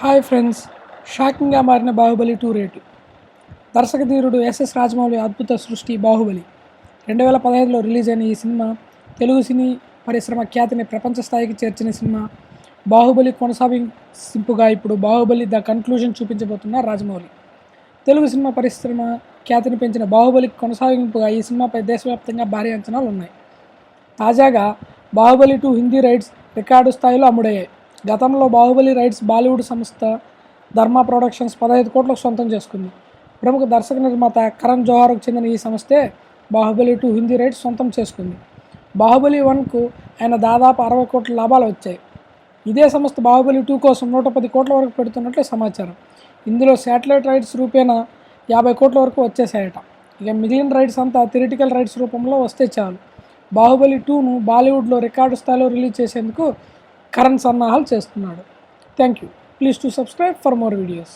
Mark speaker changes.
Speaker 1: Hi friends, షాకింగ్గా మారిన Baahubali 2 rate. దర్శకధీరుడు SS Rajamouli అద్భుత సృష్టి బాహుబలి 2015లో రిలీజ్ అయిన ఈ సినిమా తెలుగు సినీ పరిశ్రమ ఖ్యాతిని ప్రపంచ స్థాయికి చేర్చిన సినిమా. బాహుబలి కొనసాగింపుగా ఇప్పుడు బాహుబలి ద కన్క్లూజన్ చూపించబోతున్న రాజమౌళి. తెలుగు సినిమా పరిశ్రమ ఖ్యాతిని పెంచిన బాహుబలికి కొనసాగింపుగా ఈ సినిమాపై దేశవ్యాప్తంగా భారీ అంచనాలు ఉన్నాయి. తాజాగా బాహుబలి 2 హిందీ రైట్స్ రికార్డు స్థాయిలో అమ్ముడయ్యాయి. గతంలో బాహుబలి రైట్స్ బాలీవుడ్ సంస్థ ధర్మా ప్రొడక్షన్స్ 15 కోట్లకు సొంతం చేసుకుంది. ప్రముఖ దర్శక నిర్మాత కరణ్ జోహార్కు చెందిన ఈ సంస్థే బాహుబలి 2 హిందీ రైట్స్ సొంతం చేసుకుంది. బాహుబలి 1కు ఆయన దాదాపు 60 కోట్ల లాభాలు వచ్చాయి. ఇదే సంస్థ బాహుబలి 2 కోసం 110 కోట్ల వరకు పెడుతున్నట్లు సమాచారం. ఇందులో శాటిలైట్ రైట్స్ రూపేణా 50 కోట్ల వరకు వచ్చేసాయట. ఇక మిగిలిన రైట్స్ అంతా థియరిటికల్ రైట్స్ రూపంలో వస్తే చాలు. బాహుబలి 2ను బాలీవుడ్లో రికార్డు స్థాయిలో రిలీజ్ చేసేందుకు కరణ్ సన్నాహాలు చేస్తున్నాడు. Thank you. Please to subscribe for more videos.